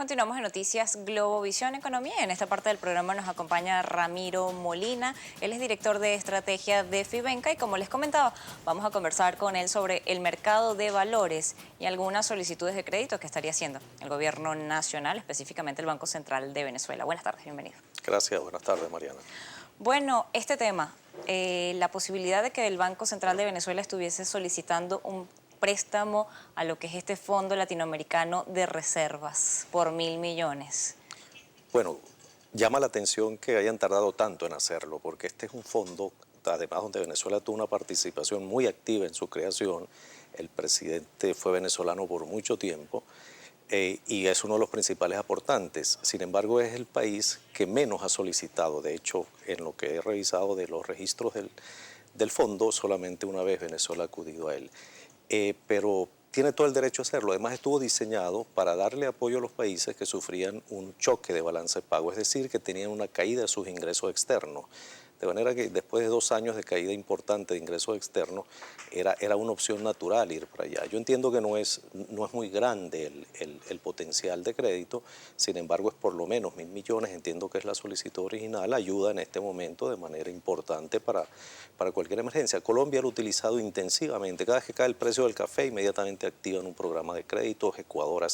Continuamos en Noticias Globovisión Economía. En esta parte del programa nos acompaña Ramiro Molina. Él es director de estrategia de Fivenca y como les comentaba, vamos a conversar con él sobre el mercado de valores y algunas solicitudes de crédito que estaría haciendo el gobierno nacional, específicamente el Banco Central de Venezuela. Buenas tardes, bienvenido. Gracias, buenas tardes, Mariana. Bueno, este tema, la posibilidad de que el Banco Central de Venezuela estuviese solicitando un préstamo a lo que es este Fondo Latinoamericano de Reservas por 1.000 millones. Bueno, llama la atención que hayan tardado tanto en hacerlo, porque este es un fondo, además donde Venezuela tuvo una participación muy activa en su creación. El presidente fue venezolano por mucho tiempo y es uno de los principales aportantes. Sin embargo, es el país que menos ha solicitado. De hecho, en lo que he revisado de los registros del fondo, solamente una vez Venezuela ha acudido a él. Pero tiene todo el derecho a hacerlo. Además, estuvo diseñado para darle apoyo a los países que sufrían un choque de balance de pago, es decir, que tenían una caída de sus ingresos externos. De manera que después de 2 años de caída importante de ingresos externos, era una opción natural ir para allá. Yo entiendo que no es muy grande el potencial de crédito, sin embargo es por lo menos 1.000 millones, entiendo que es la solicitud original, ayuda en este momento de manera importante para cualquier emergencia. Colombia lo ha utilizado intensivamente, cada vez que cae el precio del café inmediatamente activan un programa de créditos. Ecuador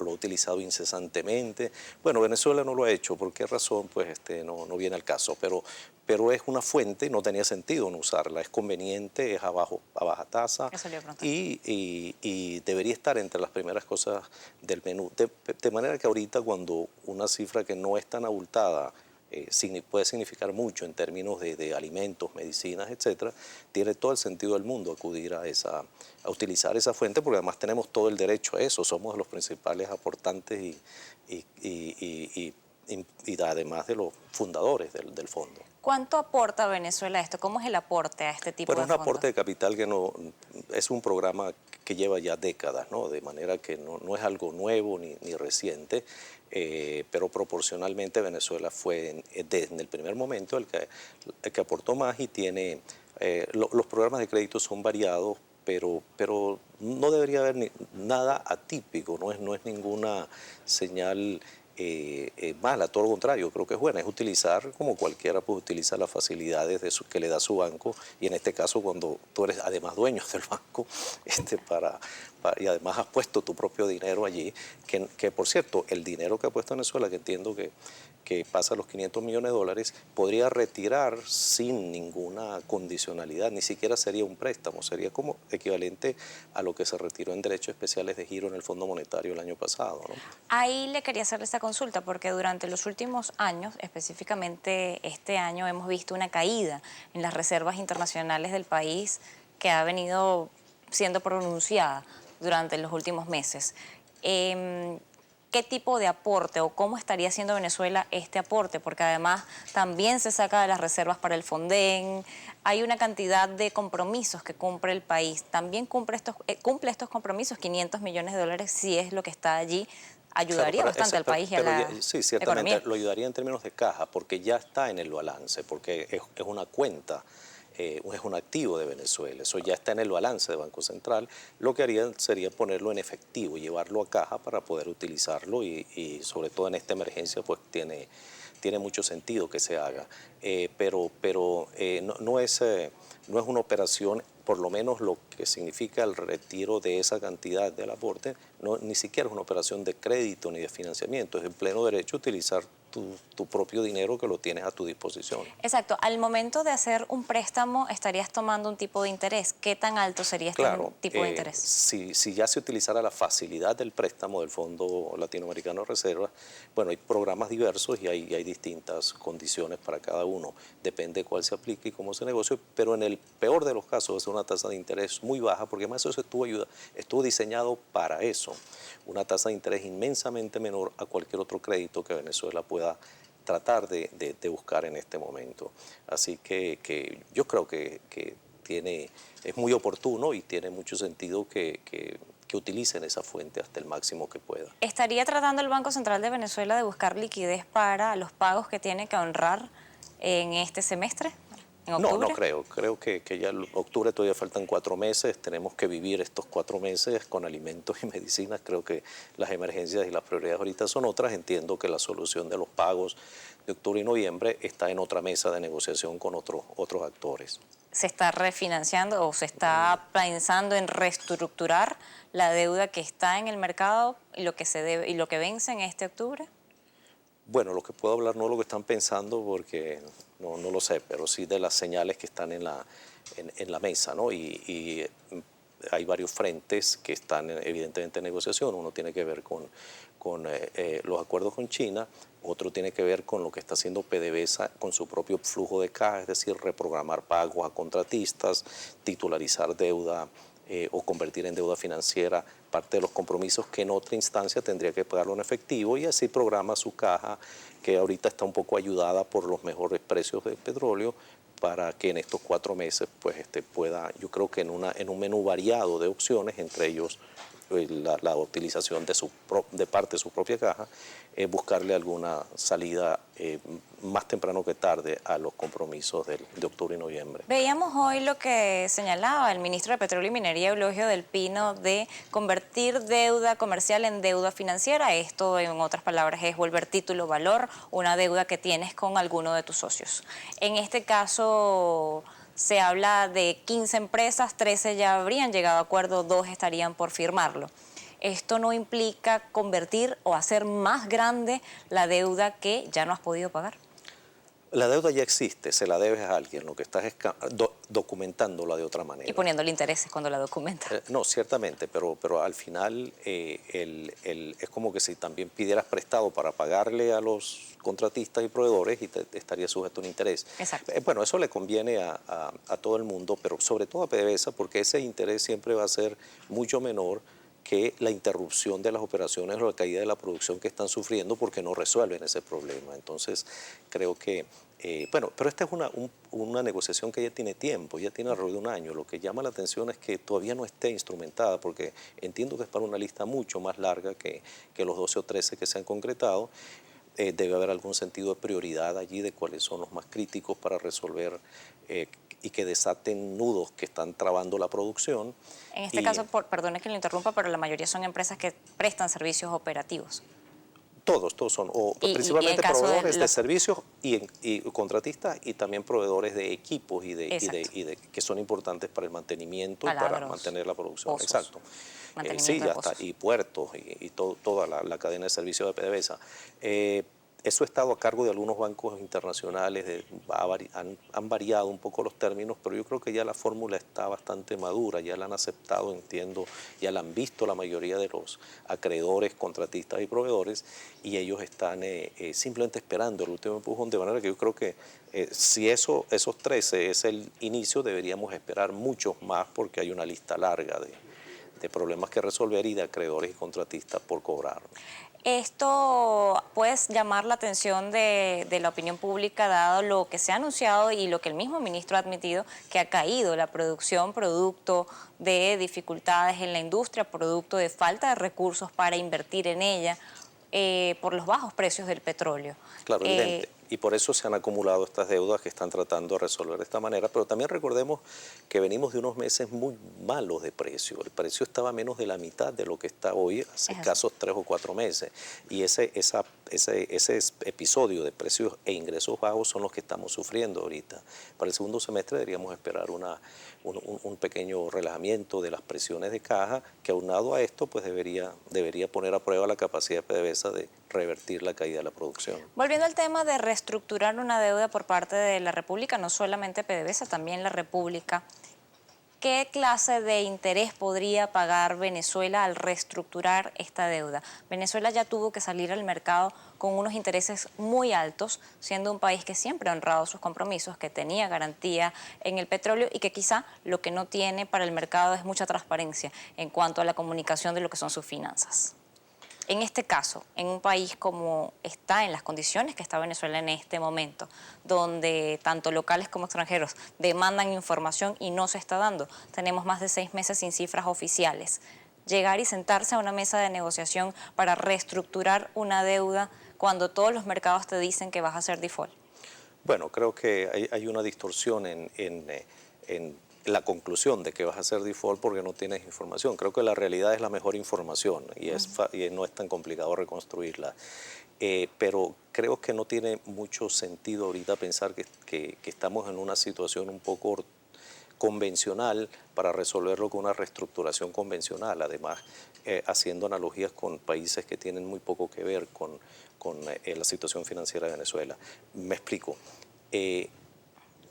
lo ha utilizado incesantemente. Bueno, Venezuela no lo ha hecho, ¿por qué razón? Pues no viene al caso, pero es una fuente y no tenía sentido no usarla, es conveniente, es a baja tasa y debería estar entre las primeras cosas del menú. De manera que ahorita cuando una cifra que no es tan abultada puede significar mucho en términos de alimentos, medicinas, etcétera, tiene todo el sentido del mundo acudir a utilizar esa fuente, porque además tenemos todo el derecho a eso, somos los principales aportantes y además de los fundadores del fondo. ¿Cuánto aporta Venezuela a esto? ¿Cómo es el aporte a este tipo de fondos? Bueno, un aporte de capital que no es un programa que lleva ya décadas, ¿no? De manera que no es algo nuevo ni reciente, pero proporcionalmente Venezuela fue desde el primer momento el que aportó más y tiene, los programas de crédito son variados, pero no debería haber nada atípico, no es ninguna señal mala, todo lo contrario, creo que es buena, es utilizar como cualquiera pues utiliza las facilidades que le da su banco, y en este caso cuando tú eres además dueño del banco, y además has puesto tu propio dinero allí, que por cierto, el dinero que ha puesto Venezuela, que entiendo que pasa los 500 millones de dólares, podría retirar sin ninguna condicionalidad, ni siquiera sería un préstamo, sería como equivalente a lo que se retiró en derechos especiales de giro en el Fondo Monetario el año pasado, ¿no? Ahí le quería hacer esta consulta porque durante los últimos años, específicamente este año, hemos visto una caída en las reservas internacionales del país que ha venido siendo pronunciada durante los últimos meses. ¿Qué tipo de aporte o cómo estaría haciendo Venezuela este aporte? Porque además también se saca de las reservas para el Fonden, hay una cantidad de compromisos que cumple el país. También cumple estos compromisos, 500 millones de dólares, si es lo que está allí, ayudaría Claro, bastante al país y a la sí, ciertamente, economía. lo ayudaría en términos de caja, porque ya está en el balance, porque es una cuenta, es un activo de Venezuela, eso ya está en el balance de Banco Central. Lo que harían sería ponerlo en efectivo, llevarlo a caja para poder utilizarlo y sobre todo en esta emergencia pues tiene mucho sentido que se haga, pero no es una operación, por lo menos lo que significa el retiro de esa cantidad del aporte, ni siquiera es una operación de crédito ni de financiamiento, es en pleno derecho utilizar tu propio dinero que lo tienes a tu disposición. Exacto, al momento de hacer un préstamo estarías tomando un tipo de interés. ¿Qué tan alto sería este tipo de interés? Si ya se utilizara la facilidad del préstamo del Fondo Latinoamericano de Reserva, bueno, hay programas diversos y hay distintas condiciones para cada uno, depende de cuál se aplique y cómo se negocie, pero en el peor de los casos es una tasa de interés muy baja, porque además eso estuvo diseñado para eso, una tasa de interés inmensamente menor a cualquier otro crédito que Venezuela pueda tratar de buscar en este momento. Así que yo creo que es muy oportuno y tiene mucho sentido que utilicen esa fuente hasta el máximo que pueda. ¿Estaría tratando el Banco Central de Venezuela de buscar liquidez para los pagos que tiene que honrar en este semestre? en No, octubre? no creo. Creo que ya en octubre todavía faltan 4 meses. Tenemos que vivir estos 4 meses con alimentos y medicinas. Creo que las emergencias y las prioridades ahorita son otras. Entiendo que la solución de los pagos de octubre y noviembre está en otra mesa de negociación con otros actores. ¿Se está refinanciando o se está pensando en reestructurar la deuda que está en el mercado y lo que se debe y lo que vence en este octubre? Bueno, lo que puedo hablar no es lo que están pensando porque no lo sé, pero sí de las señales que están en la mesa, ¿no? Y hay varios frentes que están evidentemente en negociación. Uno tiene que ver con los acuerdos con China, otro tiene que ver con lo que está haciendo PDVSA con su propio flujo de caja, es decir, reprogramar pagos a contratistas, titularizar deuda o convertir en deuda financiera parte de los compromisos que en otra instancia tendría que pagarlo en efectivo, y así programa su caja, que ahorita está un poco ayudada por los mejores precios del petróleo, para que en estos 4 meses pues pueda, yo creo que en un menú variado de opciones, entre ellos la utilización de parte de su propia caja, buscarle alguna salida más temprano que tarde a los compromisos de octubre y noviembre. Veíamos hoy lo que señalaba el ministro de Petróleo y Minería, Eulogio del Pino, de convertir deuda comercial en deuda financiera. Esto, en otras palabras, es volver título valor una deuda que tienes con alguno de tus socios. En este caso se habla de 15 empresas, 13 ya habrían llegado a acuerdo, 2 estarían por firmarlo. Esto no implica convertir o hacer más grande la deuda que ya no has podido pagar. La deuda ya existe, se la debes a alguien, lo que estás es documentándola de otra manera. Y poniéndole intereses cuando la documenta. No, ciertamente, pero al final es como que si también pidieras prestado para pagarle a los contratistas y proveedores y estaría sujeto a un interés. Exacto. Bueno, eso le conviene a todo el mundo, pero sobre todo a PDVSA, porque ese interés siempre va a ser mucho menor que la interrupción de las operaciones o la caída de la producción que están sufriendo, porque no resuelven ese problema. Entonces, creo que, bueno, pero esta es una negociación que ya tiene tiempo, ya tiene alrededor de un año. Lo que llama la atención es que todavía no esté instrumentada, porque entiendo que es para una lista mucho más larga que los 12 o 13 que se han concretado. Debe haber algún sentido de prioridad allí de cuáles son los más críticos para resolver y que desaten nudos que están trabando la producción. En este caso, perdone que lo interrumpa, pero la mayoría son empresas que prestan servicios operativos. Todos son, principalmente proveedores de servicios y contratistas, y también proveedores de equipos que son importantes para el mantenimiento y para mantener la producción. Pozos, exacto. Sí, ya está, y puertos y toda la cadena de servicios de PDVSA. Eso ha estado a cargo de algunos bancos internacionales, han variado un poco los términos, pero yo creo que ya la fórmula está bastante madura, ya la han aceptado, entiendo, ya la han visto la mayoría de los acreedores, contratistas y proveedores, y ellos están simplemente esperando el último empujón, de manera que yo creo que si esos 13 es el inicio, deberíamos esperar muchos más, porque hay una lista larga de problemas que resolver y de acreedores y contratistas por cobrar. Esto puede llamar la atención de la opinión pública, dado lo que se ha anunciado y lo que el mismo ministro ha admitido, que ha caído la producción producto de dificultades en la industria, producto de falta de recursos para invertir en ella, por los bajos precios del petróleo. Claro, evidente. Y por eso se han acumulado estas deudas que están tratando de resolver de esta manera. Pero también recordemos que venimos de unos meses muy malos de precio. El precio estaba menos de la mitad de lo que está hoy hace escasos 3 o 4 meses. Y ese episodio de precios e ingresos bajos son los que estamos sufriendo ahorita. Para el segundo semestre deberíamos esperar un pequeño relajamiento de las presiones de caja, que aunado a esto pues debería poner a prueba la capacidad de PDVSA de revertir la caída de la producción. Volviendo al tema de reestructurar una deuda por parte de la República, no solamente PDVSA, también la República, ¿qué clase de interés podría pagar Venezuela al reestructurar esta deuda? Venezuela ya tuvo que salir al mercado con unos intereses muy altos, siendo un país que siempre ha honrado sus compromisos, que tenía garantía en el petróleo y que quizá lo que no tiene para el mercado es mucha transparencia en cuanto a la comunicación de lo que son sus finanzas. En este caso, en un país como está, en las condiciones que está Venezuela en este momento, donde tanto locales como extranjeros demandan información y no se está dando, tenemos más de 6 meses sin cifras oficiales. Llegar y sentarse a una mesa de negociación para reestructurar una deuda cuando todos los mercados te dicen que vas a hacer default. Bueno, creo que hay una distorsión en la conclusión de que vas a hacer default porque no tienes información. Creo que la realidad es la mejor información y no es tan complicado reconstruirla. Pero creo que no tiene mucho sentido ahorita pensar que estamos en una situación un poco convencional para resolverlo con una reestructuración convencional, además haciendo analogías con países que tienen muy poco que ver con la situación financiera de Venezuela. Me explico.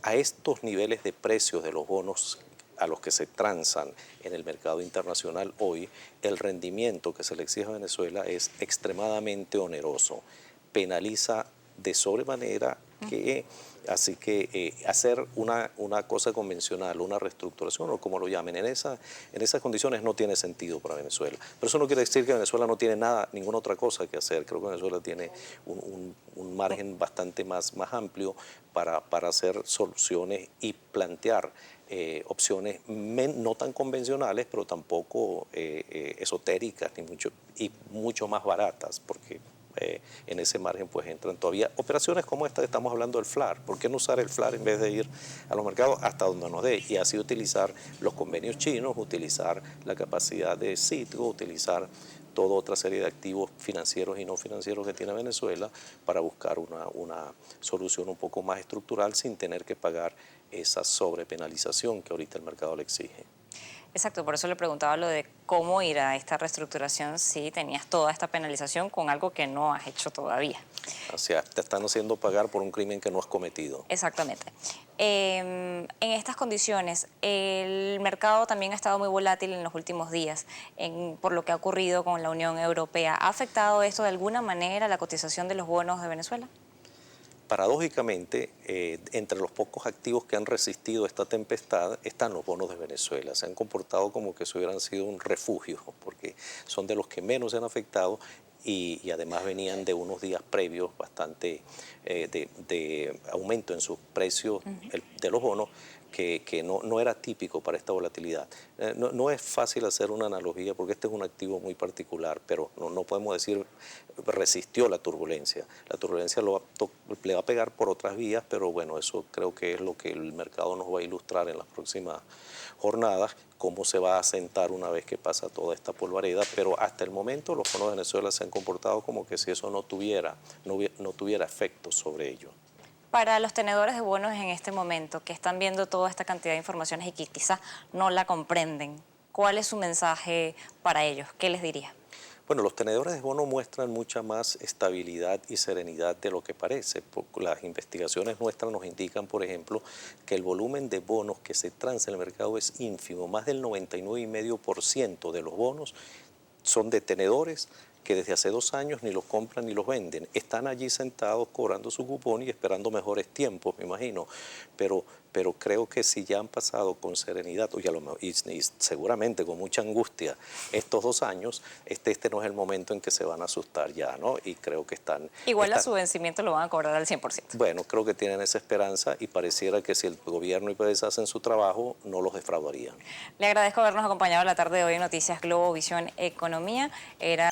A estos niveles de precios de los bonos a los que se transan en el mercado internacional hoy, el rendimiento que se le exige a Venezuela es extremadamente oneroso, penaliza de sobremanera así que hacer una cosa convencional, una reestructuración o como lo llamen, en esas condiciones no tiene sentido para Venezuela. Pero eso no quiere decir que Venezuela no tiene ninguna otra cosa que hacer. Creo que Venezuela tiene un margen bastante más amplio para hacer soluciones y plantear opciones no tan convencionales, pero tampoco esotéricas y mucho más baratas, porque en ese margen pues entran todavía operaciones como esta que estamos hablando del FLAR. ¿Por qué no usar el FLAR en vez de ir a los mercados hasta donde nos dé? Y así utilizar los convenios chinos, utilizar la capacidad de Citgo, utilizar toda otra serie de activos financieros y no financieros que tiene Venezuela para buscar una solución un poco más estructural sin tener que pagar esa sobrepenalización que ahorita el mercado le exige. Exacto, por eso le preguntaba lo de cómo ir a esta reestructuración si tenías toda esta penalización con algo que no has hecho todavía. O sea, te están haciendo pagar por un crimen que no has cometido. Exactamente. En estas condiciones, el mercado también ha estado muy volátil en los últimos días por lo que ha ocurrido con la Unión Europea. ¿Ha afectado esto de alguna manera la cotización de los bonos de Venezuela? Paradójicamente, entre los pocos activos que han resistido esta tempestad están los bonos de Venezuela. Se han comportado como que eso hubieran sido un refugio, porque son de los que menos se han afectado y además venían de unos días previos bastante de aumento en sus precios de los bonos, que no era típico para esta volatilidad. No es fácil hacer una analogía porque este es un activo muy particular, pero no podemos decir resistió la turbulencia. La turbulencia le va a pegar por otras vías, pero bueno, eso creo que es lo que el mercado nos va a ilustrar en las próximas jornadas, cómo se va a asentar una vez que pasa toda esta polvareda, pero hasta el momento los bonos de Venezuela se han comportado como que si eso no tuviera efecto sobre ellos. Para los tenedores de bonos en este momento, que están viendo toda esta cantidad de informaciones y que quizás no la comprenden, ¿cuál es su mensaje para ellos? ¿Qué les diría? Bueno, los tenedores de bonos muestran mucha más estabilidad y serenidad de lo que parece. Las investigaciones nuestras nos indican, por ejemplo, que el volumen de bonos que se transa en el mercado es ínfimo. Más del 99,5% de los bonos son de tenedores que desde hace 2 años ni los compran ni los venden. Están allí sentados cobrando su cupón y esperando mejores tiempos, me imagino. Pero creo que si ya han pasado con serenidad y seguramente con mucha angustia estos 2 años, este no es el momento en que se van a asustar ya, ¿no? Y creo que Igual a su vencimiento lo van a cobrar al 100%. Bueno, creo que tienen esa esperanza y pareciera que si el gobierno y PDVSA hacen su trabajo, no los defraudarían. Le agradezco habernos acompañado la tarde de hoy en Noticias Globo Visión Economía. Era